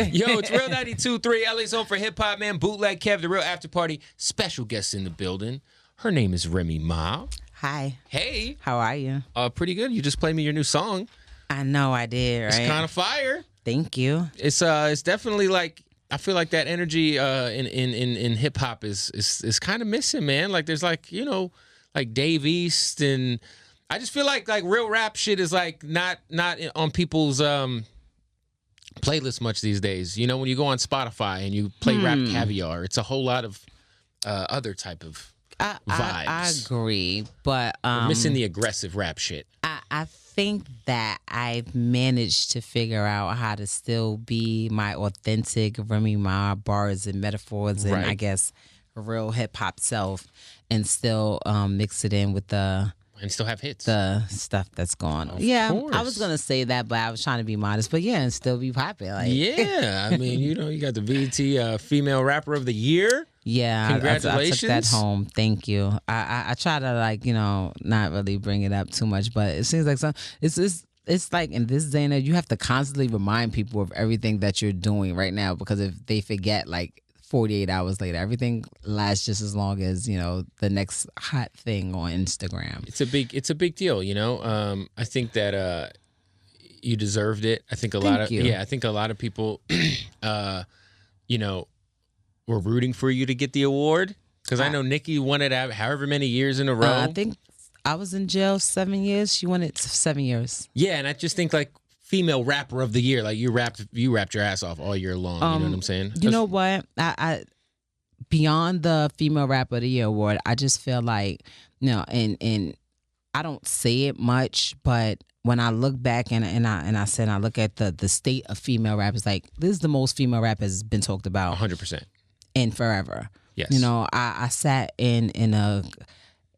Yo, it's Real 92.3, LA's home for hip-hop, man. Bootleg Kev, the Real After Party. Special guest in the building. Her name is Remy Ma. Hi. Hey. How are you? Pretty good. You just played me your new song. I know I did, right? It's kind of fire. Thank you. It's definitely like, I feel like that energy in hip-hop is kind of missing, man. Like there's like, you know, like Dave East, and I just feel like real rap shit is like not on people's playlist much these days. You know, when you go on Spotify and you play Rap Caviar, it's a whole lot of other type of vibes. I agree, but we're missing the aggressive rap shit. I think that I've managed to figure out how to still be my authentic Remy Ma bars and metaphors and I guess real hip hop self, and still mix it in with the. And still have hits. The stuff that's going on. Of course. I was going to say that, but I was trying to be modest. But yeah, and still be popular. Like. Yeah, I mean, you know, you got the BET Female Rapper of the Year. Yeah, congratulations. I took that home. Thank you. I try to, like, you know, not really bring it up too much, but it seems like it's like in this day and age, you have to constantly remind people of everything that you're doing right now, because if they forget, like, 48 hours later, everything lasts just as long as, you know, the next hot thing on Instagram. It's a big deal, you know. I think that you deserved it. I think I think a lot of people you know, were rooting for you to get the award, because I know Nikki won it however many years in a row. I think I was in jail 7 years. She won it 7 years. Yeah, and I just think like Female Rapper of the Year, like you rapped your ass off all year long. You know what I'm saying? You know what? I beyond the Female Rapper of the Year award, I just feel like, you know, and I don't say it much, but when I look back and I look at the state of female rappers, like this is the most female rap has been talked about 100% in forever. Yes. You know, I sat in a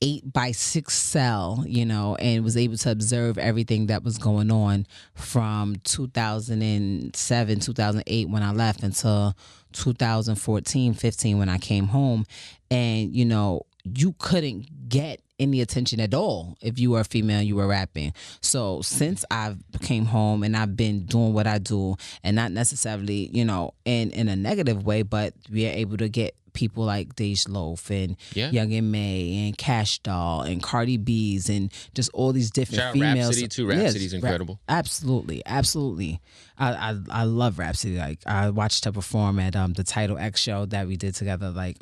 8x6 cell, you know, and was able to observe everything that was going on from 2007, 2008 when I left until 2014, 15 when I came home. And, you know, you couldn't get any attention at all if you were a female and you were rapping. So since I came home and I've been doing what I do, and not necessarily, you know, in a negative way, but we are able to get people like Dej Loaf and Young and May and Cash Doll and Cardi B's and just all these different females. Rhapsody too. Rhapsody's incredible. Absolutely. I love Rhapsody. Like I watched her perform at the Title X show that we did together like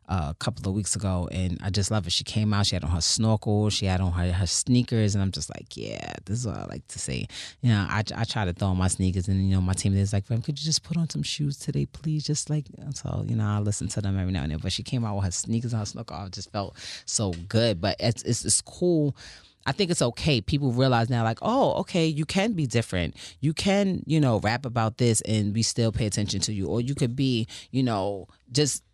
a couple of weeks ago, and I just love her. She came out, she had on her snorkel, she had on her sneakers, and I'm just like, yeah, this is what I like to say. You know, I try to throw on my sneakers, and you know, my team is like, could you just put on some shoes today, please? Just like, so you know, I listen to them every now and then. But she came out with her sneakers and her snorkel. I just felt so good. But it's cool. I think it's okay. People realize now, like, oh, okay, you can be different. You can, you know, rap about this and we still pay attention to you. Or you could be, you know, just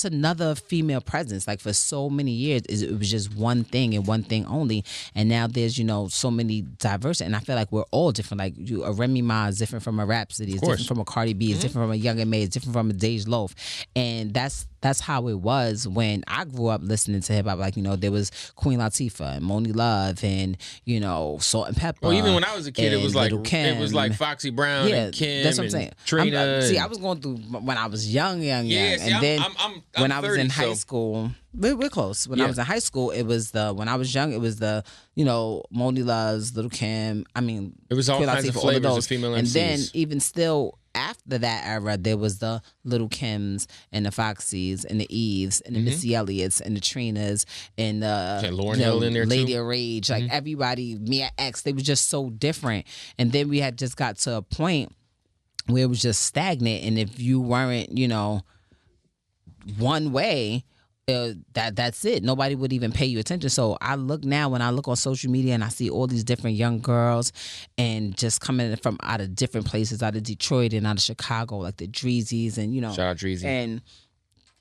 another female presence. Like for so many years, it was just one thing and one thing only. And now there's, you know, so many diverse. And I feel like we're all different. Like a Remy Ma is different from a Rhapsody. It's different from a Cardi B. It's different from a Young and May. It's different from a Dej Loaf. And that's how it was when I grew up listening to hip hop. Like, you know, there was Queen Latifah and Moni Love and, you know, Salt and Pepper. Well, even when I was a kid, it was like Foxy Brown and Kim. That's what I'm saying. Trina. I was going through when I was young. Yeah, see, and then I'm when I was 30, in high school, we're close. When I was in high school, it was when I was young, it was the, you know, Moni Love's, Little Kim. I mean, it was all kinds of flavors of female MCs. And then even still after that era, there was the Little Kims and the Foxies and the Eves and the Missy Elliott's and the Trinas and Lauryn Hill in there Lady too. of Rage. Like everybody, Mia X, they were just so different. And then we had just got to a point where it was just stagnant. And if you weren't, you know, one way, that's it. Nobody would even pay you attention. So I look now, when I look on social media and I see all these different young girls and just coming from out of different places, out of Detroit and out of Chicago, like the Dreezys and, you know. Shout out Dreezy. And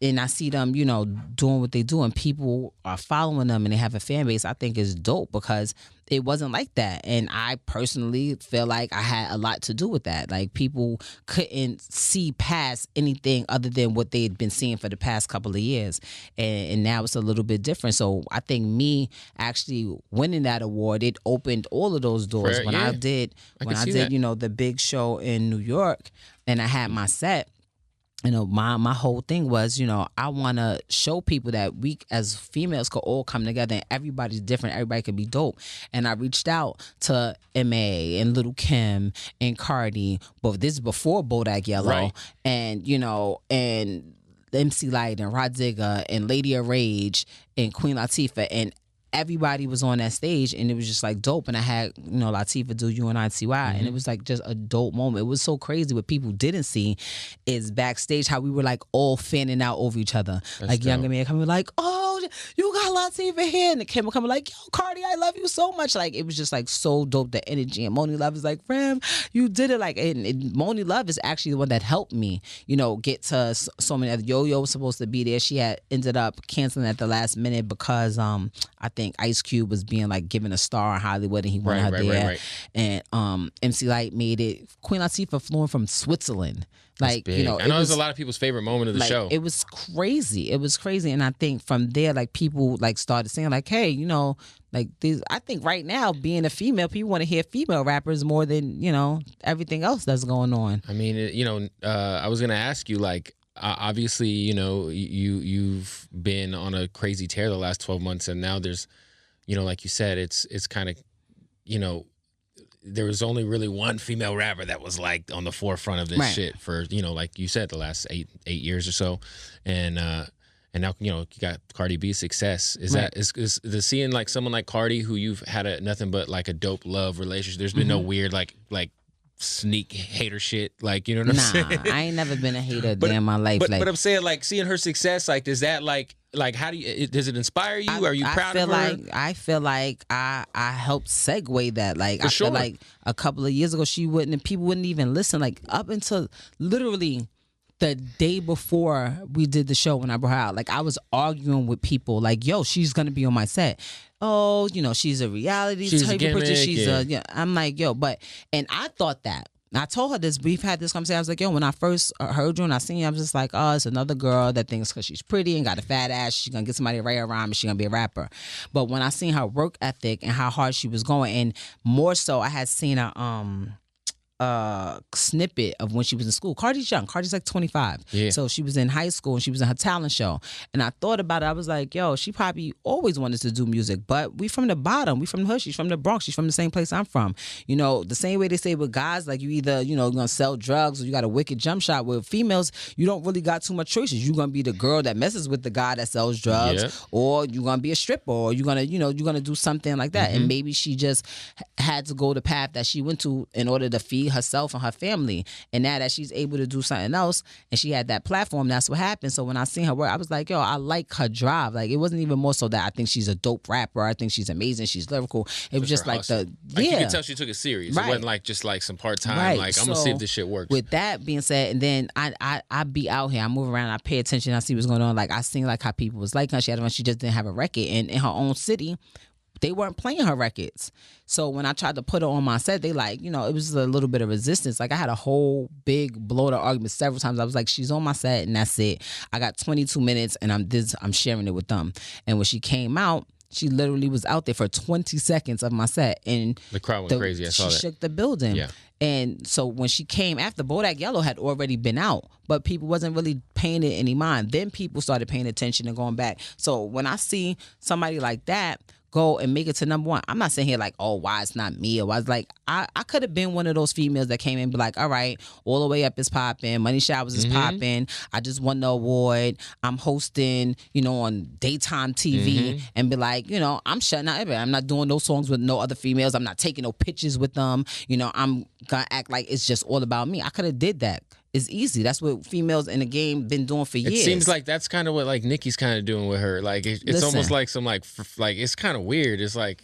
and I see them, doing what they do, and people are following them, and they have a fan base. I think is dope because it wasn't like that, and I personally feel like I had a lot to do with that. Like people couldn't see past anything other than what they'd been seeing for the past couple of years, and now it's a little bit different. So I think me actually winning that award, it opened all of those doors. I did the big show in New York, and I had my set. My whole thing was, I want to show people that we as females could all come together, and everybody's different. Everybody could be dope. And I reached out to MA and Little Kim and Cardi, but this is before Bodak Yellow, right. And and MC Light and Rod Digger and Lady of Rage and Queen Latifah, and everybody was on that stage, and it was just like dope. And I had Latifah do UNITY, and it was like just a dope moment. It was so crazy. What people didn't see is backstage how we were like all fanning out over each other. That's like dope. Younger men coming like, oh, you got Latifah here, and the Kim coming like, yo, Cardi, I love you so much. Like it was just like so dope, the energy. And Moni Love is like, Rem, you did it. Like, and Moni Love is actually the one that helped me, get to so many other. Yo-Yo was supposed to be there. She had ended up canceling at the last minute because I think Ice Cube was being like given a star in Hollywood, and he wanted her there. Right. And MC Light made it. Queen Latifah flew in from Switzerland. Like, I know it was a lot of people's favorite moment of the show. It was crazy. It was crazy. And I think from there, like people like started saying like, hey, like these, I think right now being a female, people want to hear female rappers more than, everything else that's going on. I mean, I was going to ask you, like, obviously, you've been on a crazy tear the last 12 months, and now there's, like you said, it's kind of, there was only really one female rapper that was like on the forefront of this shit for, like you said, the last eight years or so, and now you got Cardi B success. Is that is seeing like someone like Cardi, who you've had nothing but like a dope love relationship? There's been no weird like sneak hater shit, like, what I'm saying? I ain't never been a hater day in my life. But I'm saying, like, seeing her success, like, does that like how do you, does it inspire you? Are you proud of her? I feel like I helped segue that. Like, I feel like a couple of years ago people wouldn't even listen. Like up until literally the day before we did the show when I brought her out, like I was arguing with people like, yo, she's gonna be on my set. Oh, she's a reality type of person. I'm like, yo, and I thought that. I told her this. We've had this conversation. I was like, yo, when I first heard you and I seen you, I was just like, oh, it's another girl that thinks because she's pretty and got a fat ass, she's going to get somebody to write her around and she's going to be a rapper. But when I seen her work ethic and how hard she was going, and more so, I had seen a snippet of when she was in school. Cardi's young. Cardi's like 25. Yeah. So she was in high school and she was in her talent show. And I thought about it. I was like, yo, she probably always wanted to do music, but we from the bottom. We from the hood. She's from the Bronx. She's from the same place I'm from. The same way they say with guys, like you either, going to sell drugs or you got a wicked jump shot. With females, you don't really got too much choices. You're going to be the girl that messes with the guy that sells drugs, or you're going to be a stripper, or you're going to, you're going to do something like that. And maybe she just had to go the path that she went to in order to feed herself and her family. And now that she's able to do something else and she had that platform, that's what happened. So when I seen her work, I was like, yo, I like her drive. Like, it wasn't even more so that I think she's a dope rapper. I think she's amazing. She's lyrical. It was just like hustle. You could tell she took it serious. It wasn't like just like some part-time, like, I'm going to see if this shit works. With that being said, and then I be out here, I move around, I pay attention, I see what's going on. Like, I seen like how people was like her. She just didn't have a record. And in her own city, they weren't playing her records. So when I tried to put her on my set, they like, it was a little bit of resistance. Like I had a whole big blow-up argument several times. I was like, she's on my set and that's it. I got 22 minutes and I'm sharing it with them. And when she came out, she literally was out there for 20 seconds of my set. And the crowd went crazy. I saw that. She shook the building. Yeah. And so when she came after, Bodak Yellow had already been out, but people wasn't really paying it any mind. Then people started paying attention and going back. So when I see somebody like that go and make it to number one, I'm not saying here like, oh, why it's not me, or why it's like, I could have been one of those females that came in and be like, all right, All the Way Up is popping, Money Showers is popping, I just won the award, I'm hosting, on daytime TV, and be like, I'm shutting out everything. I'm not doing no songs with no other females, I'm not taking no pictures with them, I'm gonna act like it's just all about me. I could have did that. It's easy. That's what females in the game been doing for years. It seems like that's kind of what like Nicki's kind of doing with her. Like it's almost like some like it's kind of weird. It's like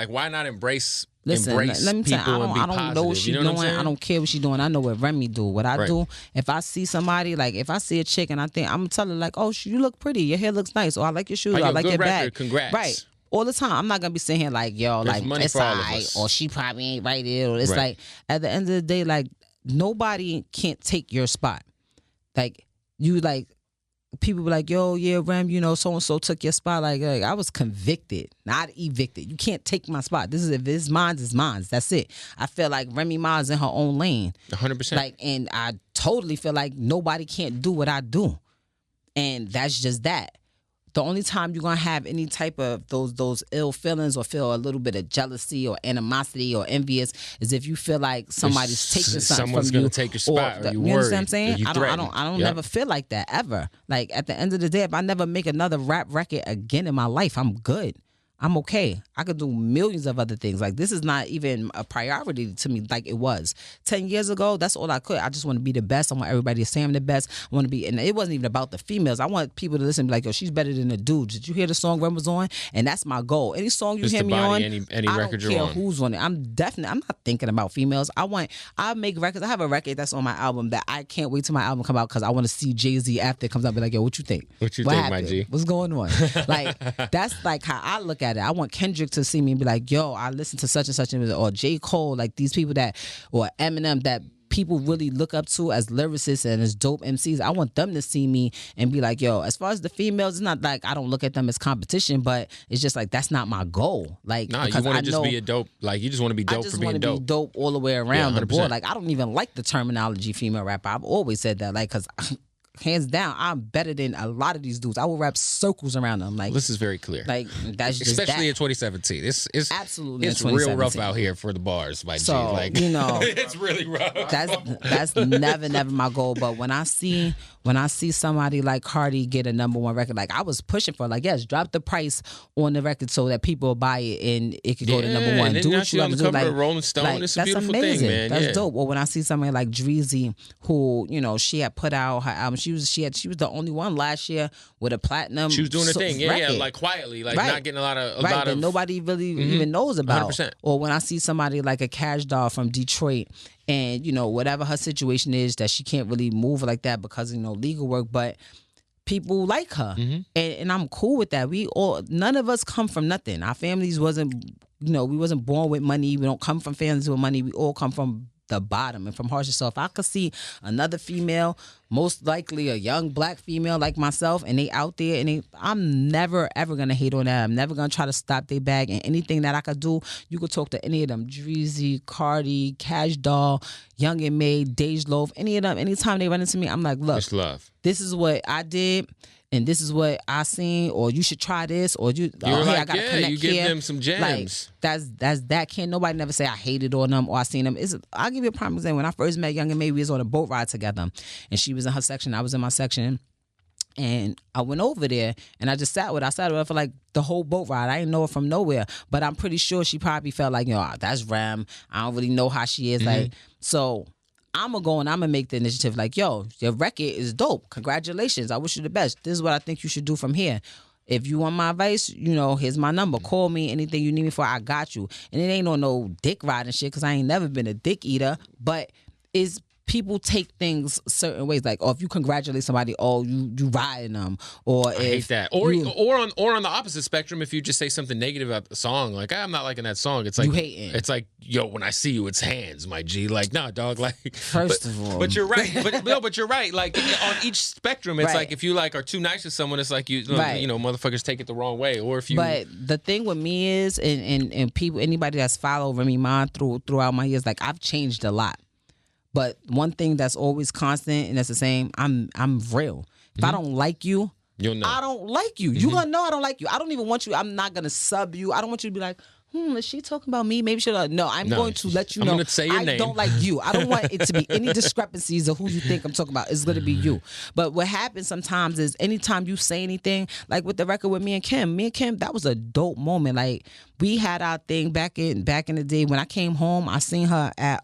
why not embrace Listen, embrace let me tell people you, and be I don't positive. know what she's you know doing. what I'm saying? I don't care what she's doing. I know what Remy do. What I Right. do, if I see somebody, like if I see a chick and I think, I'm gonna tell her like, oh, you look pretty. Your hair looks nice. Or I like your shoes. Oh, Or I yo, like good your record. bag. Congrats. Right. All the time. I'm not gonna be sitting here like, yo, There's like money it's for all of alright, us. or she probably ain't right there. Or it's Right. like at the end of the day, like nobody can't take your spot. Like you like. People be like, yo, yeah, Rem, you know, so-and-so took your spot. Like, I was convicted, not evicted. You can't take my spot. If it's mine, it's mine. That's it. I feel like Remy Ma's in her own lane. 100%. Like, and I totally feel like nobody can't do what I do. And that's just that. The only time you're gonna have any type of those ill feelings or feel a little bit of jealousy or animosity or envious is if you feel like somebody's taking something Someone's from you. gonna take your spot, or you understand what I'm worried, saying? or you I threatened. don't Yep. never feel like that ever. Like at the end of the day, if I never make another rap record again in my life, I'm good. I'm okay. I could do millions of other things. Like this is not even a priority to me like it was 10 years ago. That's all I could. I just want to be the best. I want everybody to say I'm the best. I want to be, and it wasn't even about the females. I want people to listen and be like, yo, she's better than the dudes. Did you hear the song Rem was on? And that's my goal. Any song you Just hear to me body on, any I record don't you're care on. who's on it. I'm not thinking about females. I make records. I have a record that's on my album that I can't wait till my album come out because I want to see Jay-Z after it comes out and be like, yo, what you think? What you think, my happened? G? What's going on? Like that's like how I look at it. I want Kendrick to see me and be like, yo, I listen to such and such, or J. Cole, like these people that, or Eminem that people really look up to as lyricists and as dope MCs. I want them to see me and be like, yo, as far as the females, it's not like I don't look at them as competition, but it's just like that's not my goal. Like, No, you because want I to just know be a dope. Like you just want to be I dope just for being want to be dope. dope all the way around the 100%. board. Like I don't even like the terminology female rapper. I've always said that, like, because hands down, I'm better than a lot of these dudes. I will wrap circles around them. Like This is very clear. Like that's just Especially that. in 2017. It's Absolutely It's in real 2017. rough out here for the bars, my G. So, Like you know, it's really rough. That's never my goal. But when I see somebody like Cardi get a #1 record, like I was pushing for, like, yes, drop the price on the record so that people will buy it and it could go to #1. And then Do now what she you on gotta the do. cover Like of Rolling Stone. like, It's a that's beautiful amazing. thing, man. That's Yeah. dope. Or when I see somebody like Dreezy, who, you know, she had put out her album. She was the only one last year with a platinum. She was doing her thing, yeah, record. like quietly, like Right. not getting a lot of That nobody really even knows about. 100%. Or when I see somebody like a Cash Doll from Detroit, and you know whatever her situation is, that she can't really move like that because legal work, but people like her, and I'm cool with that. None of us come from nothing. Our families wasn't, we wasn't born with money. We don't come from families with money. We all come from the bottom and from hardship. So if I could see another female, most likely a young black female like myself, and they out there, and I'm never ever gonna hate on that. I'm never gonna try to stop their bag, and anything that I could do, you could talk to any of them, Dreezy, Cardi, Cash Doll, Young and Made, Dej Loaf, any of them. Anytime they run into me, I'm like, look, It's love. this is what I did, and this is what I seen, or you should try this, or You're hey, like, I gotta yeah, connect you give here. them some gems. Like that's that. Can't nobody never say I hated on them or I seen them. I'll give you a prime example. When I first met Young and May, we was on a boat ride together, and she was in her section, I was in my section. And I went over there and I just sat with her for like the whole boat ride. I didn't know her from nowhere, but I'm pretty sure she probably felt like, that's Rem. I don't really know how she is. Like, so I'm going to go and I'm going to make the initiative like, yo, your record is dope. Congratulations. I wish you the best. This is what I think you should do from here. If you want my advice, here's my number. Call me. Anything you need me for, I got you. And it ain't on no dick riding shit because I ain't never been a dick eater, but it's people take things certain ways, like, if you congratulate somebody, you riding them, or I hate that. Or on the opposite spectrum, if you just say something negative about the song, like, I'm not liking that song. It's like you hating. It's like, yo, when I see you, it's hands, my G. Like, nah, dog. Like, First of all, but you're right. But you're right. Like on each spectrum, it's Right. like if you are too nice to someone, it's like Right. motherfuckers take it the wrong way. Or if you, but the thing with me is, and people, anybody that's followed Remy Ma throughout my years, like, I've changed a lot. But one thing that's always constant and that's the same, I'm real. If I don't like you, you'll know. I don't like you. You gonna know I don't like you. I don't even want you. I'm not gonna sub you. I don't want you to be like, is she talking about me? Maybe she'll. No, I'm going to let you know. I'm gonna say your I name. don't like you. I don't want it to be any discrepancies of who you think I'm talking about. It's gonna be you. But what happens sometimes is anytime you say anything, like with the record with me and Kim, that was a dope moment. Like, we had our thing back in the day. When I came home, I seen her at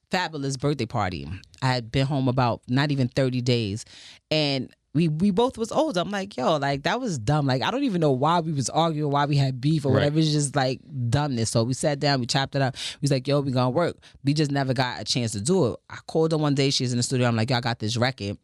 Fabulous birthday party. I had been home about not even 30 days. And we both was older. I'm like, yo, like that was dumb. Like I don't even know why we was arguing, why we had beef or whatever. It's just like dumbness. So we sat down, we chopped it up. We was like, yo, we gonna work. We just never got a chance to do it. I called her one day. She's in the studio. I'm like, yo, I got this record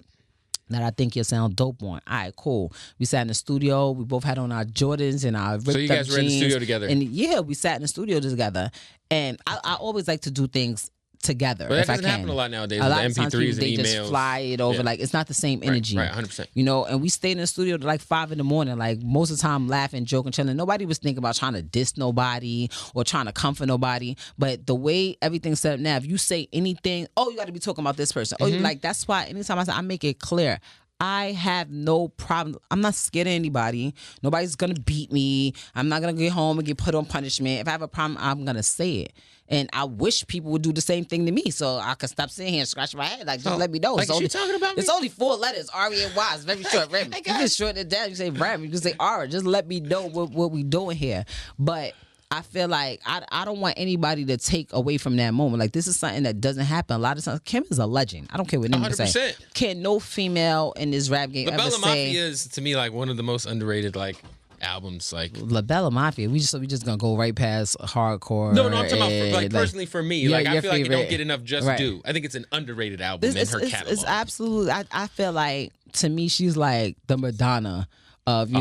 that I think you'll sound dope on. All right, cool. We sat in the studio. We both had on our Jordans and our ripped up jeans. So you guys were in the studio together? And yeah, we sat in the studio together. And I always like to do things together. But that doesn't happen a lot nowadays. A lot of of times MP3s they and emails. just fly it over. Like it's not the same energy. Right, 100%. You know, and we stayed in the studio to like 5 a.m. Like most of the time laughing, joking, chilling. Nobody was thinking about trying to diss nobody or trying to comfort nobody. But the way everything's set up now, if you say anything, oh, you got to be talking about this person. Oh, you like that's why anytime I say, I make it clear. I have no problem. I'm not scared of anybody. Nobody's going to beat me. I'm not going to get home and get put on punishment. If I have a problem, I'm going to say it. And I wish people would do the same thing to me so I could stop sitting here and scratch my head. Like, just let me know. Like, you talking about me? It's only 4 letters, R-E-M-Y. It's very short. Remy. You can shorten it down. You say Remy. You can say R. Just let me know what we doing here. But I feel like I don't want anybody to take away from that moment. Like, this is something that doesn't happen. A lot of times, Kim is a legend. I don't care what anybody say. Can no female in this rap game ever say... La Bella Mafia is, to me, like, one of the most underrated, like... albums like La Bella Mafia. We just gonna go right past hardcore. No, I'm talking about like personally for me. Like I feel like it don't get enough just due. I think it's an underrated album in her catalog. It's absolutely. I feel like to me she's like the Madonna of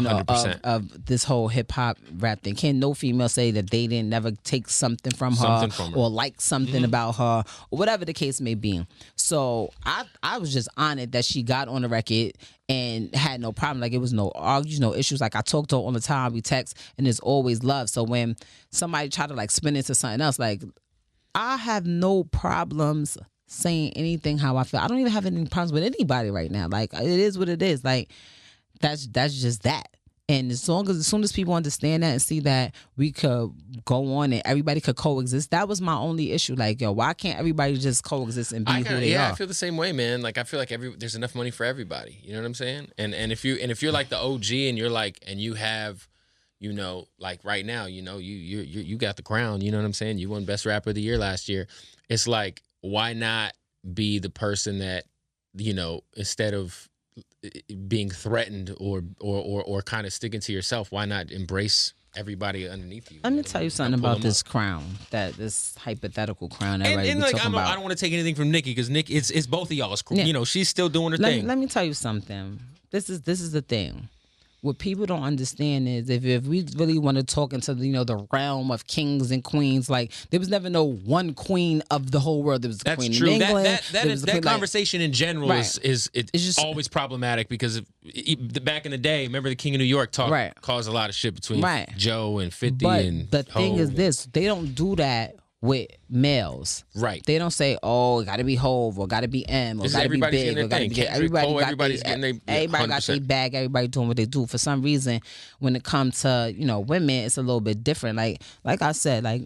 of this whole hip hop rap thing. Can no female say that they didn't never take something from her or like something about her or whatever the case may be. So I was just honored that she got on the record and had no problem. Like it was no argues, no issues. Like I talk to her all the time, we text, and there's always love. So when somebody try to like spin into something else, like I have no problems saying anything how I feel. I don't even have any problems with anybody right now. Like it is what it is. Like that's just that. And as soon as people understand that and see that we could go on and everybody could coexist, that was my only issue. Like, yo, why can't everybody just coexist and be who they are? Yeah, I feel the same way, man. Like, I feel like there's enough money for everybody. You know what I'm saying? And if you're like the OG and you're like, and you have, you know, like right now, you know, you got the crown. You know what I'm saying? You won Best Rapper of the Year last year. It's like, why not be the person that, you know, instead of being threatened or kind of sticking to yourself, why not embrace everybody underneath you? Let me tell you something about this crown, this hypothetical crown that and like I don't want to take anything from Nikki because Nick it's both of y'all's. Yeah. You know, she's still doing her thing. Let me tell you something. This is the thing. What people don't understand is if we really want to talk into the realm of kings and queens, like there was never no one queen of the whole world. There was a queen in England. That conversation in general is just always problematic because back in the day, remember the King of New York caused a lot of shit between Joe and 50 and the thing is this, they don't do that with males. Right. They don't say, oh, gotta be Hove or gotta be M or gotta be Big or gotta be everybody's getting everybody got their bag, everybody doing what they do. For some reason, when it comes to, women, it's a little bit different. Like I said, like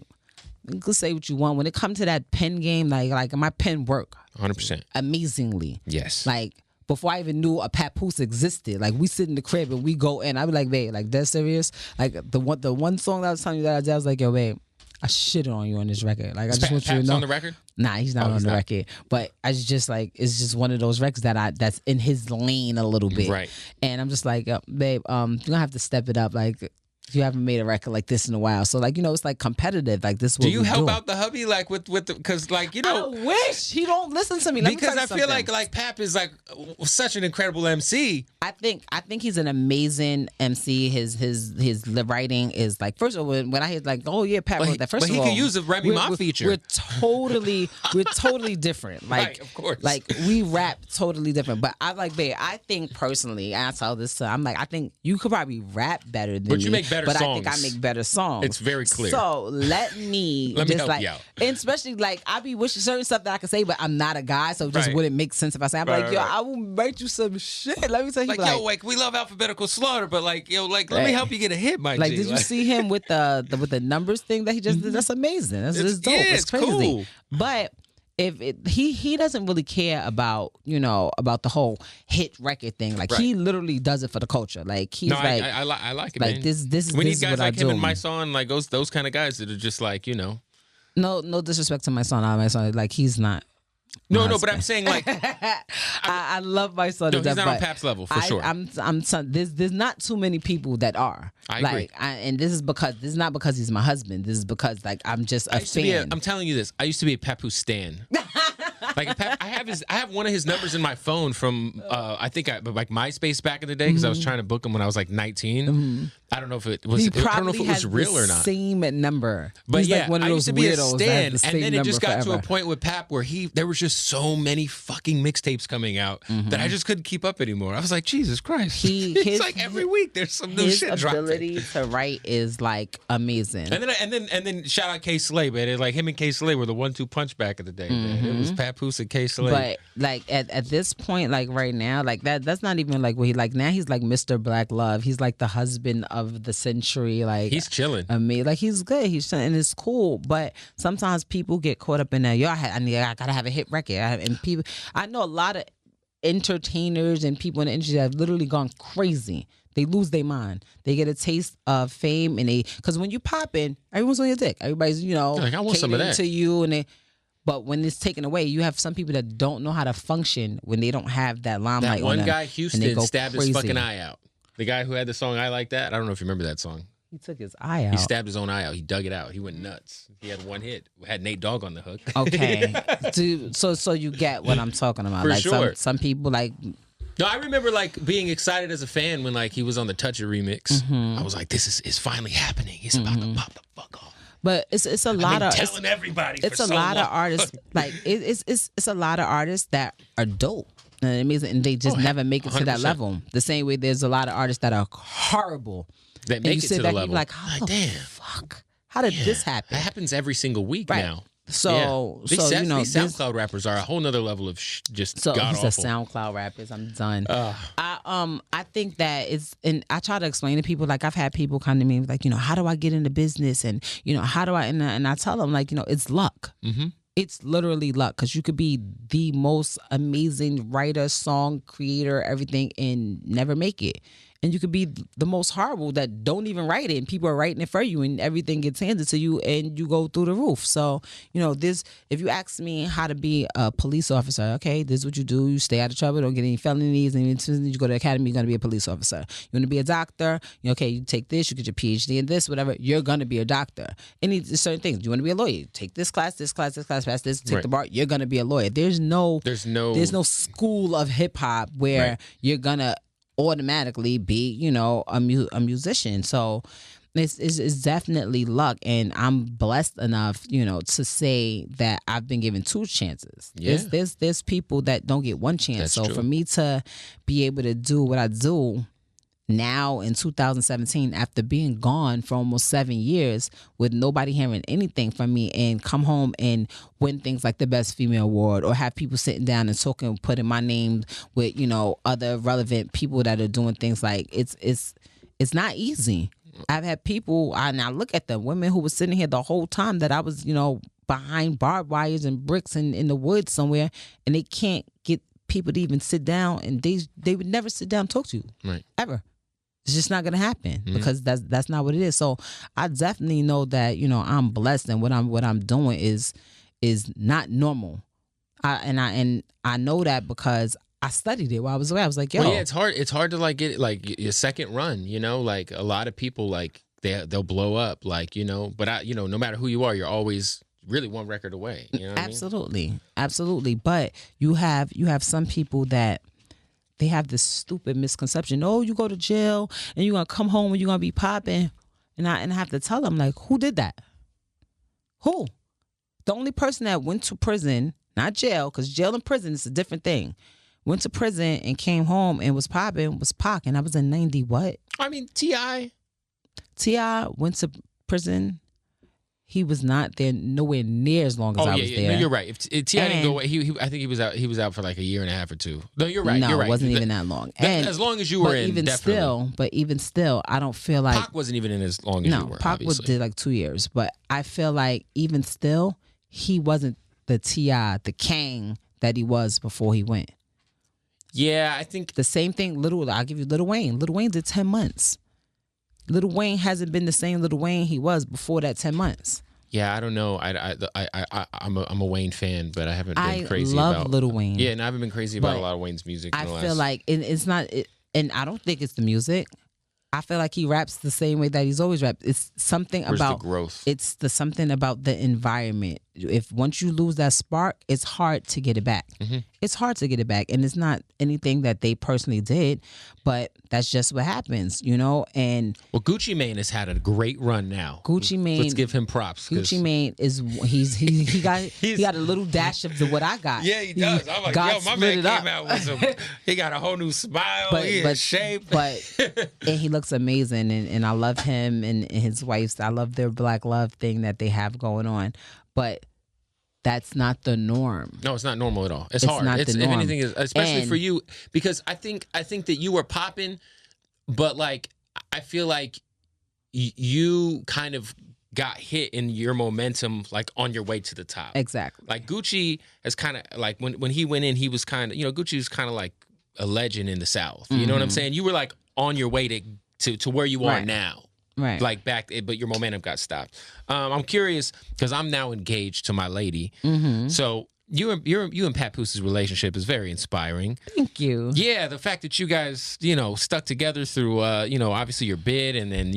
you can say what you want. When it comes to that pen game, like my pen work 100% amazingly. Yes. Like before I even knew a Papoose existed, like we sit in the crib and we go in. I be like, babe, like that's serious. Like the one song that I was telling you that I was like, yo, babe, I shitted on you on this record. Like I just want you to know. On the record? Nah, he's not on the record. But I just like it's just one of those records that's in his lane a little bit. Right. And I'm just like, babe, you're gonna have to step it up. Like you haven't made a record like this in a while. So like, it's like competitive. Like this. Do you help out the hubby like with the because like I wish he don't listen to me. Because I feel like Pap is like such an incredible MC. I think he's an amazing MC. His writing is like first of all when I hear like Pap wrote that. First of all, he could use a Remy Ma feature. We're totally different. Like right, of course. Like we rap totally different. But I like babe. I think personally, and I tell this to I'm like I think you could probably rap better than me. But you make better songs. I think I make better songs. It's very clear. So let me help you out. And especially like I be wishing certain stuff that I can say, but I'm not a guy, so it just wouldn't make sense if I say I'm I will write you some shit. Let me tell you, like we love alphabetical slaughter, but let me help you get a hit, Mike. Like, did you see him with the numbers thing that he just did? That's amazing. That's just dope. It's crazy. Cool. But he doesn't really care about about the whole hit record thing. Like he literally does it for the culture. Like he's I like it. Like man. this is we this need guys what like I him do. and my son, like those kind of guys that are just like No disrespect to my son. My son, like he's not No, but I'm saying like I love my son. no, he's not on Pap's level for sure. There's not too many people that are. I agree. And this is not because he's my husband. This is because like I'm just a fan. I'm telling you this. I used to be a Papoose stan. Like I have one of his numbers in my phone from I think like MySpace back in the day because I was trying to book him when I was like 19. Mm-hmm. I don't know if it was. I don't know if it was real or not. Same number, but he's yeah, like one of I those used to be a weirdos stan, and then it just got forever. to a point with Pap where there was just so many fucking mixtapes coming out that I just couldn't keep up anymore. I was like, Jesus Christ! It's like every week there's some new shit dropping. His ability to write is like amazing. And then shout out K Slay, man. Like him and K Slay were the 1-2 punch back in the day. Man. It was Papoose and K Slay. But like at this point, like right now, like that's not even like what he like now. He's like Mr. Black Love. He's like the husband of the century. Like he's chilling. Like he's good. He's chilling and it's cool. But sometimes people get caught up in that. I gotta have a hit record. I know a lot of entertainers and people in the industry that have literally gone crazy. They lose their mind. They get a taste of fame, and because when you pop in, everyone's on your dick. Everybody's like I want some of that to you, but when it's taken away, you have some people that don't know how to function when they don't have that limelight. That one on them, guy, Houston, stabbed crazy. his fucking eye out. The guy who had the song "I Like That." I don't know if you remember that song. He took his eye out. He stabbed his own eye out. He dug it out. He went nuts. He had one hit. Had Nate Dogg on the hook. Okay, so you get what I'm talking about. For like sure. Some people like. No, I remember like being excited as a fan when like he was on the Touch It remix. I was like, this is finally happening. He's about to pop the fuck off. But it's a lot of telling everybody. It's a lot of artists like it's a lot of artists that are dope. You know what I mean? And they just never make it to that 100%. level. The same way there's a lot of artists that are horrible. That make it to the level. Like, how the fuck? How did this happen? That happens every single week now. So these SoundCloud rappers are a whole nother level of just god awful. He's a SoundCloud rappers. I'm done. I think that and I try to explain to people, like I've had people come to me like, how do I get into business, and how do I, and I tell them like, it's luck. Mm-hmm. It's literally luck, because you could be the most amazing writer, song creator, everything, and never make it. And you could be the most horrible that don't even write it, and people are writing it for you, and everything gets handed to you, and you go through the roof. So, if you ask me how to be a police officer, okay, this is what you do. You stay out of trouble, don't get any felonies, and as soon as you go to the academy, you're going to be a police officer. You want to be a doctor, okay, you take this, you get your PhD in this, whatever, you're going to be a doctor. Any certain things. You want to be a lawyer, take this class, pass this, take the bar, you're going to be a lawyer. There's no school of hip hop where you're going to automatically be, a musician. So it's definitely luck, and I'm blessed enough, to say that I've been given 2 chances. Yeah. There's people that don't get 1 chance. That's true. For me to be able to do what I do now in 2017, after being gone for almost 7 years with nobody hearing anything from me, and come home and win things like the Best Female Award, or have people sitting down and talking, putting my name with, other relevant people that are doing things, like it's not easy. I've had people, and I look at them, women who were sitting here the whole time that I was, behind barbed wires and bricks in the woods somewhere, and they can't get people to even sit down, and they would never sit down and talk to you. Right. Ever. It's just not gonna happen, because that's not what it is. So I definitely know that I'm blessed, and what I'm doing is not normal. I know that because I studied it while I was away. I was like, yo, well, yeah, it's hard to like get like your second run. Like a lot of people like they'll blow up, like but no matter who you are, you're always really one record away. You know what Absolutely, I mean? Absolutely. But you have some people that. They have this stupid misconception. Oh, you go to jail and you're going to come home and you're going to be popping. And I have to tell them, like, who did that? Who? The only person that went to prison, not jail, because jail and prison is a different thing. Went to prison and came home and was popping was Pac. And I was in 90 what? I mean, T.I. T.I. went to prison. He was not there nowhere near as long as I was there. No, you're right. If T.I. didn't go away, I think he was out. He was out for like a year and a half or 2. No, you're right. No, you're right. It wasn't even that long. As long as you were in, definitely. But even still, I don't feel like Pac wasn't even in as long as you were. Pac did like 2 years. But I feel like even still, he wasn't the T.I., the king that he was before he went. Yeah, I think the same thing. I'll give you Lil Wayne. Lil Wayne did 10 months. Lil Wayne hasn't been the same Lil Wayne he was before that 10 months. Yeah, I don't know. I'm a Wayne fan, but I haven't been crazy love about Lil Wayne. Yeah, and I haven't been crazy about But a lot of Wayne's music. I feel like it's not, and I don't think it's the music. I feel like he raps the same way that he's always rapped. It's something Where's about the growth. It's the something about the environment. If once you lose that spark, it's hard to get it back. Mm-hmm. It's hard to get it back, and it's not anything that they personally did, but that's just what happens, you know. And well, Gucci Mane has had a great run now. Gucci Mane, let's give him props. Gucci Mane is he got a little dash of what I got. Yeah, he does. I'm like, yo, my man came out with some. He got a whole new smile. He in shape. And he looks amazing, and I love him and his wife's. I love their black love thing that they have going on, but that's not the norm. No, it's not normal at all. It's hard. Not the norm. If anything, especially for you, because I think that you were popping, but like I feel like you kind of got hit in your momentum, like on your way to the top. Exactly. Like Gucci has kind of like when he went in, he was kind of, Gucci was kind of like a legend in the South. You know what I'm saying? You were like on your way to where you are now. Right. Like back, but your momentum got stopped. I'm curious because I'm now engaged to my lady. So you and Papoose's relationship is very inspiring. Thank you. Yeah, the fact that you guys, stuck together through, obviously your bid and then,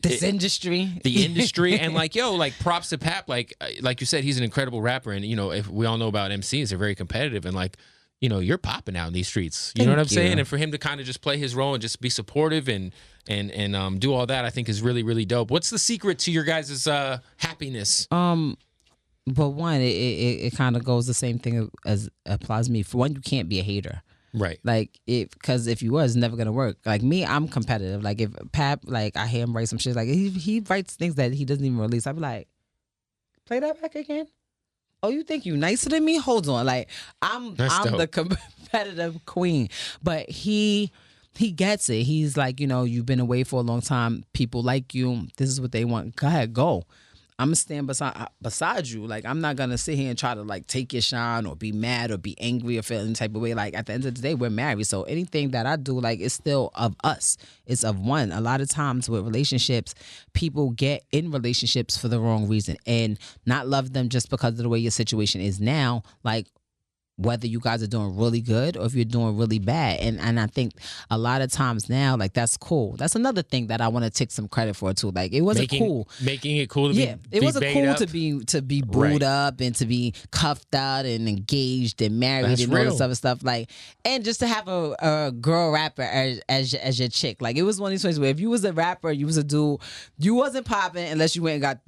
this industry, the industry, and like, props to Pap. Like you said, he's an incredible rapper, and if we all know about MCs, they're very competitive, and like, you're popping out in these streets. You know what I'm saying? And for him to kind of just play his role and just be supportive and do all that, I think is really, really dope. What's the secret to your guys' happiness? But one, it kind of goes the same thing as applies to me. For one, you can't be a hater. Right. Like, because if you was, it's never gonna work. Like me, I'm competitive. Like if Pap, like I hear him write some shit, like he writes things that he doesn't even release. I'd be like, play that back again. Oh, you think you nicer than me? Hold on. Like I'm the competitive queen. But he gets it. He's like, you've been away for a long time. People like you. This is what they want. Go ahead, go. I'm gonna stand beside you. Like I'm not gonna sit here and try to like take your shine or be mad or be angry or feel any type of way. Like at the end of the day, we're married, so anything that I do, like, it's still of us. It's of one. A lot of times with relationships, people get in relationships for the wrong reason and not love them just because of the way your situation is now. Like, whether you guys are doing really good or if you're doing really bad. And I think a lot of times now, like, that's cool. That's another thing that I want to take some credit for too. Like, it wasn't cool. Making it cool to be it wasn't cool up. to be booed up and to be cuffed out and engaged and married. That's and all this other stuff. Like, and just to have a girl rapper as your chick. Like, it was one of these things where if you was a rapper, you was a dude, you wasn't popping unless you went and got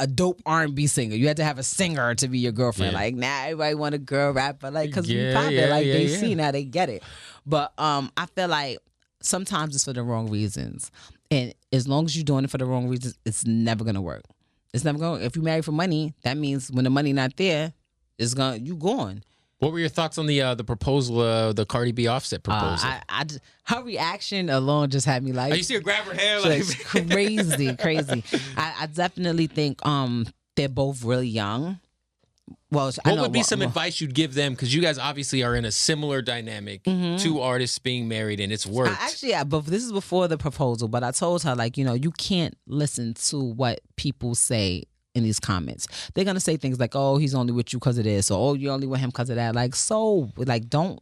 a dope R&B singer. You had to have a singer to be your girlfriend. Yeah. Like, now everybody want a girl rapper. Like, because we pop it, like they see now, they get it. But I feel like sometimes it's for the wrong reasons, and as long as you're doing it for the wrong reasons, it's never gonna work. It's never gonna. If you marry for money, that means when the money not there, you gone. What were your thoughts on the proposal, the Cardi B Offset proposal? Her reaction alone just had me like. You see her grab her hair like crazy. I definitely think they're both really young. Well, what would be some advice you'd give them? Because you guys obviously are in a similar dynamic, two artists being married, and it's worked. But this is before the proposal. But I told her, like, you can't listen to what people say in these comments. They're gonna say things like, "Oh, he's only with you because of this," or "Oh, you're only with him because of that." Like, don't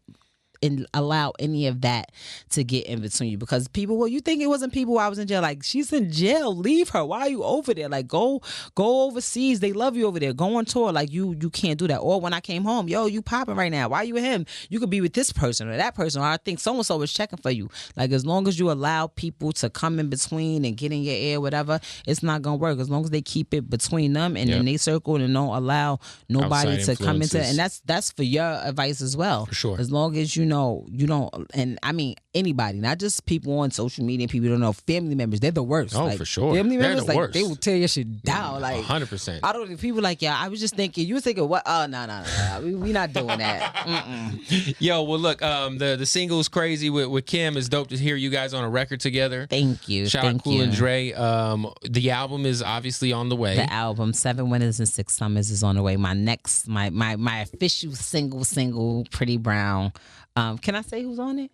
allow any of that to get in between you, because people, well, you think it wasn't people while I was in jail. Like, she's in jail, leave her. Why are you over there? Like, go overseas. They love you over there. Go on tour. Like, you can't do that. Or when I came home, yo, you popping right now. Why are you with him? You could be with this person or that person, or I think so and so is checking for you. Like, as long as you allow people to come in between and get in your ear, whatever, it's not gonna work. As long as they keep it between them and in their circle and don't allow nobody to come into, and that's for your advice as well. For sure. As long as you don't, and I mean anybody, not just people on social media, people you don't know, family members, they're the worst. Oh, like, for sure. Family members, the like, worst. they will tear your shit down. Like 100%. I don't. People like, yeah, I was just thinking. You were thinking what? Oh, no. We not doing that. Yo, well, look, the single is crazy with Kim. It's dope to hear you guys on a record together. Thank you. Shout out Cool and Dre. The album is obviously on the way. The album, 7 Winters and 6 Summers, is on the way. My next, my official single, Pretty Brown. Can I say who's on it?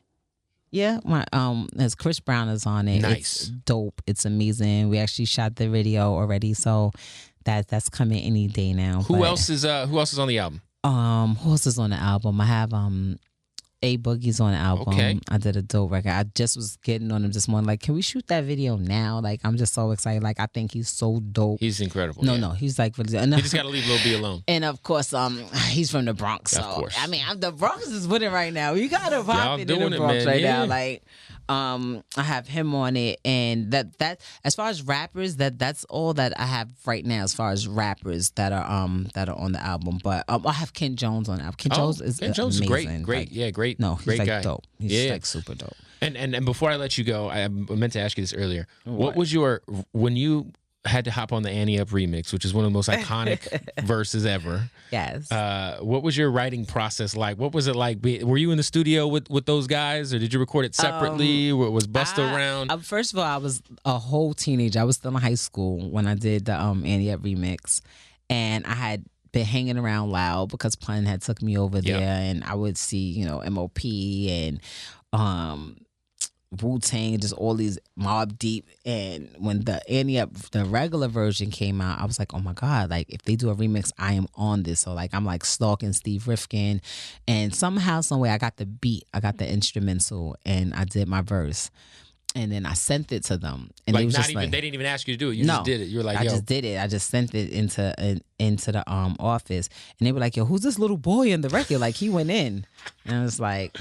Yeah, my as Chris Brown is on it. Nice. It's dope. It's amazing. We actually shot the video already, so that's coming any day now. Who else is on the album? Who else is on the album? I have A Boogie's on the album. Okay. I did a dope record. I just was getting on him this morning. Like, can we shoot that video now? Like, I'm just so excited. Like, I think he's so dope. He's incredible. No, he's like really. You just gotta leave Lil B alone. And of course, he's from the Bronx. So of course. I mean, the Bronx is winning right now. You gotta pop Y'all in doing the it, Bronx man. right Yeah. now. Like, I have him on it, and that as far as rappers, that's all that I have right now as far as rappers that are on the album. But I have Ken Jones on the album. Ken Jones is Jones amazing. is great. Like, Yeah, great. No, he's great like guy. dope. He's Yeah. like super dope. And before I let you go, I meant to ask you this earlier. What was when you had to hop on the Annie Up remix, which is one of the most iconic verses ever? Yes. What was your writing process like? What was it like? Were you in the studio with those guys, or did you record it separately? Was Busta around? First of all, I was a whole teenager. I was still in high school when I did the Annie Up remix, and I had been hanging around Loud because Pun had took me over there, and I would see MOP and Wu-Tang, just all these Mobb Deep. And when the Annie Up, the regular version came out, I was like, oh my God, like if they do a remix, I am on this. So like I'm like stalking Steve Rifkin, and somehow, some way I got the beat, I got the instrumental, and I did my verse. And then I sent it to them, and Like they was not just even like, they didn't even ask you to do it. You just did it. You were like, I yo. just did it. I just sent it into the office, and they were like, yo, who's this little boy in the record? Like he went in, and I was like,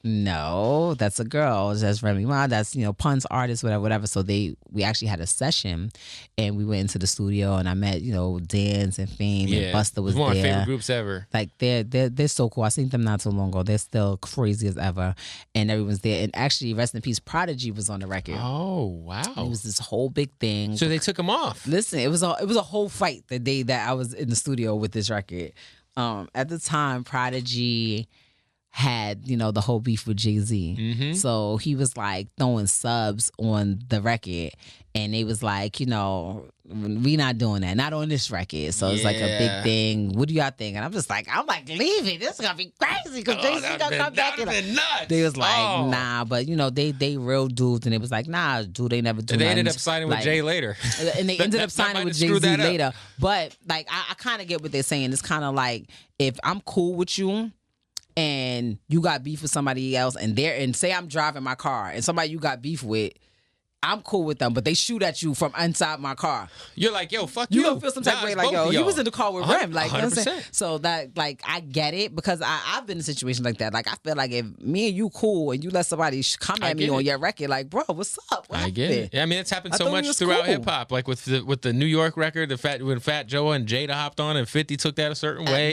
no, that's a girl. That's Remy Ma. That's Pun's artist, whatever. So we actually had a session, and we went into the studio, and I met Dance and Fame, and Busta was one of my there. favorite groups ever. Like they're so cool. I seen them not too long ago. They're still crazy as ever, and everyone's there. And actually, rest in peace, Prodigy was on the record. Oh wow! It was this whole big thing. So they took him off. Listen, it was a whole fight the day that I was in the studio with this record. At the time, Prodigy had the whole beef with Jay-Z. Mm-hmm. So he was like throwing subs on the record, and they was like, we not doing that, not on this record. So it's like a big thing. What do y'all think? And I'm like, leave it. This is gonna be crazy because Jay-Z gonna come back. And nuts. They was like, nah, but they real dudes, and it was like, nah, dude, they never do. They nothing. ended up signing with Jay later, and they ended up signing with Jay-Z later. But like, I kind of get what they're saying. It's kind of like, if I'm cool with you, and you got beef with somebody else, and say I'm driving my car, and somebody you got beef with, I'm cool with them, but they shoot at you from inside my car. You're like, yo, fuck you. You gonna feel some type of way, like, yo, he was in the car with Rem, like, 100%. You know what I'm saying? So that, like, I get it, because I've been in situations like that. Like, I feel like if me and you cool, and you let somebody come at me on your record, like, bro, what's up? What happened? Get it. Yeah, I mean, it's happened so much throughout hip hop. Like with the New York record, when Fat Joe and Jada hopped on, and 50 took that a certain way.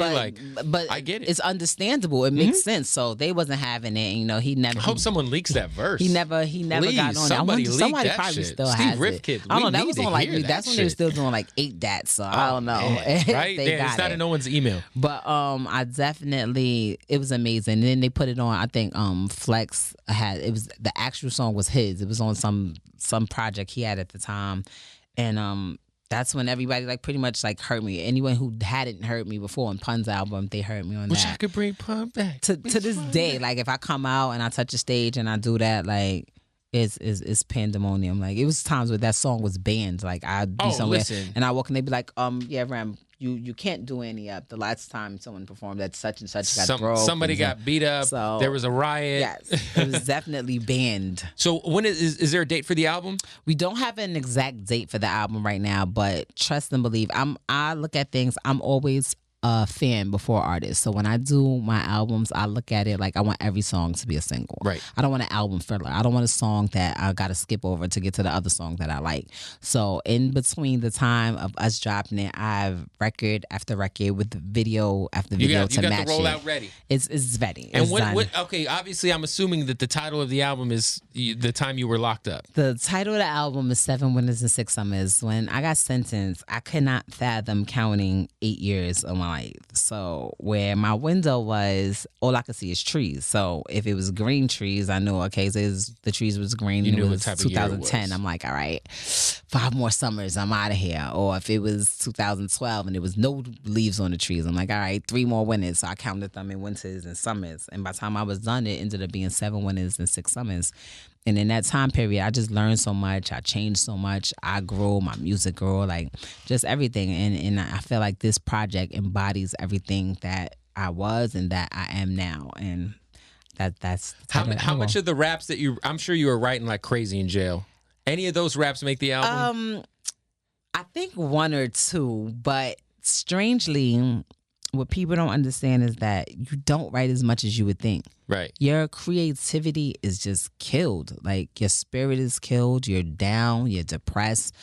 But I get it. It's understandable. It makes sense. So they wasn't having it. And, he never. I hope someone leaks that verse. He never got on. Somebody probably shit. still Steve has Rifkin. it. I don't know. That was on that's when they were shit. still doing like 8 dats. So I don't know. Right? They got it's not it. in no one's email. But I definitely, it was amazing. And then they put it on. I think Flex the actual song was his. It was on some project he had at the time, and that's when everybody like pretty much like heard me. Anyone who hadn't heard me before on Pun's album, they heard me on Wish that. I could bring Pun back. To this day, like if I come out and I touch a stage and I do that, like it's pandemonium. Like it was times where that song was banned. Like I'd be somewhere and I walk and they'd be like, yeah, Rem, you can't do any up. The last time someone performed that such and such got broke. Somebody got beat up. So, there was a riot. Yes, it was definitely banned. So when is there a date for the album? We don't have an exact date for the album right now, but trust and believe. I look at things. I'm always a fan before artist. So when I do my albums, I look at it like I want every song to be a single. Right. I don't want an album filler. I don't want a song that I got to skip over to get to the other song that I like. So in between the time of us dropping it, I have record after record with video after video to match it. You got the rollout ready. It's ready. And okay, obviously I'm assuming that the title of the album is The Time You Were Locked Up. The title of the album is 7 Winters and 6 Summers. When I got sentenced, I could not fathom counting 8 years of my sunlight. So where my window was, all I could see is trees. So if it was green trees, I knew, okay, so the trees was green. You and knew it what was type of year it 2010. was. I'm like, all right, 5 more summers, I'm out of here. Or if it was 2012 and there was no leaves on the trees, I'm like, all right, 3 more winters. So I counted them in winters and summers. And by the time I was done, it ended up being 7 winters and 6 summers. And in that time period, I just learned so much. I changed so much. I grew, my music grew, like just everything. And I feel like this project embodies everything that I was and that I am now. And that's how much of the raps that I'm sure you were writing like crazy in jail. Any of those raps make the album? I think 1 or 2, but strangely, what people don't understand is that you don't write as much as you would think. Right. Your creativity is just killed. Like your spirit is killed. You're down. You're depressed.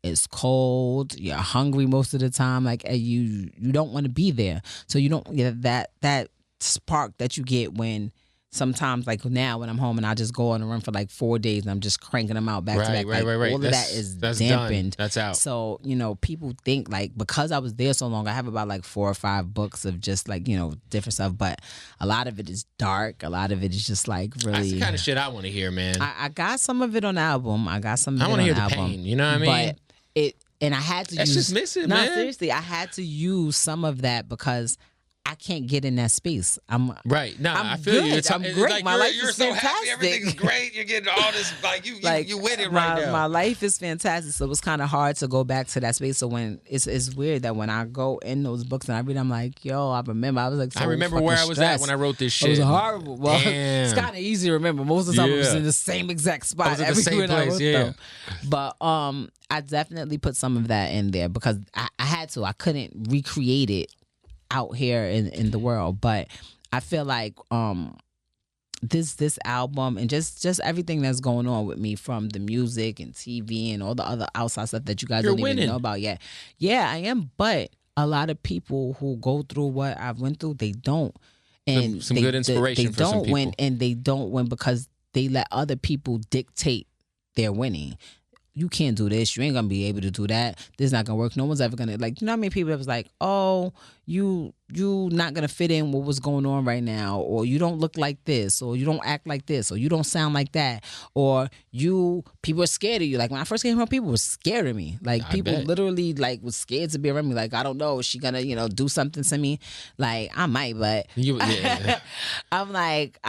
It's cold. You're hungry most of the time. Like you don't want to be there. So you don't get that spark that you get when sometimes, like now when I'm home and I just go on a run for like 4 days and I'm just cranking them out back to back. Right. All of that is that's dampened. Done. That's out. So, people think like because I was there so long, I have about like 4 or 5 books of just like, different stuff. But a lot of it is dark. A lot of it is just like really. That's the kind of shit I want to hear, man. I got some of it on the album. I got some of it on want to hear the the album. pain. You know what I mean? But and I had to That's use. just missing, no, man. seriously, I had to use some of that because I can't get in that space. Right. No, I feel good. you. I'm great. Like My life you're is so fantastic. happy. Everything's great. You're getting all this. Like you win it right now. My life is fantastic. So it was kind of hard to go back to that space. So when it's weird that when I go in those books and I read, I'm like, yo, I remember I was like, so I remember where I was at when I wrote this shit. It was horrible. Well, Damn. it's kind of easy to remember. Most of the time, I was in the same exact spot. I was at the same everywhere place. I Yeah. them. But I definitely put some of that in there because I had to. I couldn't recreate it out here in the world, but I feel like this album and just everything that's going on with me from the music and TV and all the other outside stuff that you guys don't even know about yet. Yeah, I am, but a lot of people who go through what I went through, they don't. And some good inspiration they for some don't people. win, and they don't win because they let other people dictate their winning. You can't do this. You ain't gonna be able to do that. This is not gonna work. No one's ever gonna like. You know how many people that was like, "Oh, you not gonna fit in with what's going on right now," or "You don't look like this," or "You don't act like this," or "You don't sound like that," or people are scared of you. Like when I first came home, people were scared of me. Like people literally like was scared to be around me. Like I don't know, is she gonna do something to me? Like I might, but I'm like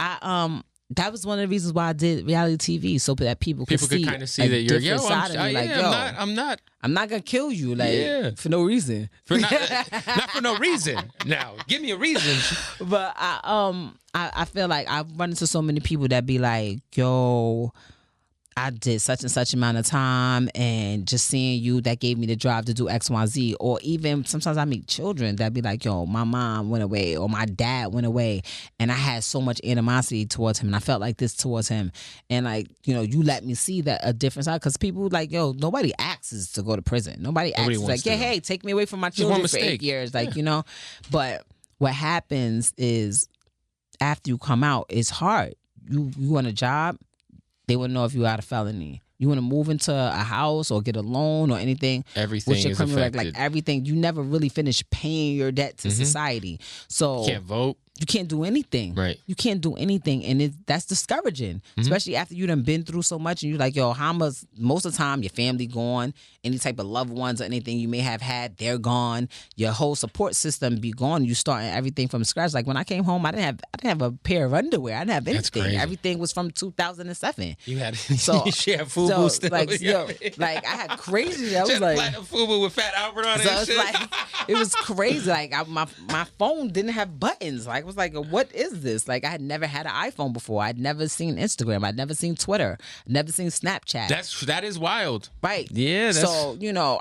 that was one of the reasons why I did reality TV, so that people could kind of see that you're side of me. Like, I'm not gonna kill you, like for no reason. Not for no reason. Now, give me a reason. But I feel like I've run into so many people that be like, yo, I did such and such amount of time, and just seeing you, that gave me the drive to do X, Y, Z. Or even sometimes I meet children that be like, yo, my mom went away or my dad went away, and I had so much animosity towards him, and I felt like this towards him. And like, you let me see that a different side, because people like, yo, nobody asks to go to prison. Nobody asks like, yeah, hey, take me away from my children for 8 years. Like, But what happens is after you come out, it's hard. You want a job, they wouldn't know if you had a felony. You want to move into a house or get a loan or anything. Everything with your is criminal affected. Like everything. You never really finish paying your debt to society. So you can't vote. You can't do anything. Right. You can't do anything. And that's discouraging. Especially after you done been through so much and you're like, yo, how much, most of the time your family gone, any type of loved ones or anything you may have had, they're gone. Your whole support system be gone. You starting everything from scratch. Like when I came home, I didn't have a pair of underwear. I didn't have anything. That's crazy. Everything was from 2007. You had so she had FUBU still. Like, like I had crazy. I was like platinum FUBU with Fat Albert on it. So it's like it was crazy. Like my phone didn't have buttons. Like I was like, what is this? Like I had never had an iPhone before. I'd never seen Instagram. I'd never seen Twitter. Never seen Snapchat. That is wild. Right. Yeah. So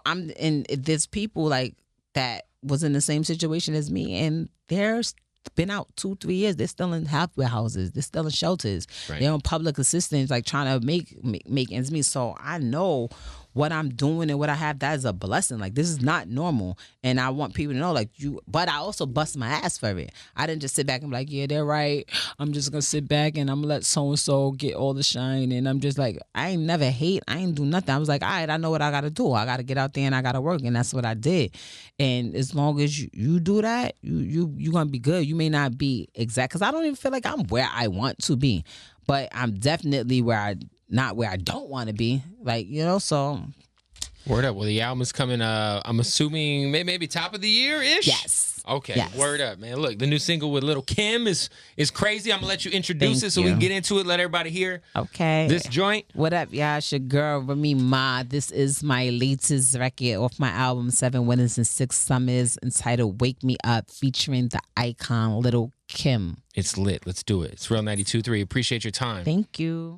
I'm and there's people like that was in the same situation as me, and there's been out 2-3 years. They're still in halfway houses. They're still in shelters. Right. They're on public assistance, like trying to make ends meet. So I know what I'm doing and what I have, that is a blessing. Like, this is not normal. And I want people to know, like, but I also bust my ass for it. I didn't just sit back and be like, yeah, they're right. I'm just going to sit back and I'm going to let so-and-so get all the shine. And I'm just like, I ain't never hate. I ain't do nothing. I was like, all right, I know what I got to do. I got to get out there and I got to work. And that's what I did. And as long as you do that, you're going to be good. You may not be exact, because I don't even feel like I'm where I want to be. But I'm definitely not where I don't want to be. Like, so. Word up. Well, the album is coming, I'm assuming maybe top of the year-ish? Yes. Okay. Yes. Word up, man. Look, the new single with Lil' Kim is crazy. I'm going to let you introduce it so we can get into it, let everybody hear this joint. What up, y'all? It's your girl, Remy Ma. This is my latest record off my album, 7 Winters and 6 Summers, entitled Wake Me Up, featuring the icon Lil' Kim. It's lit. Let's do it. It's Real 92.3. Appreciate your time. Thank you.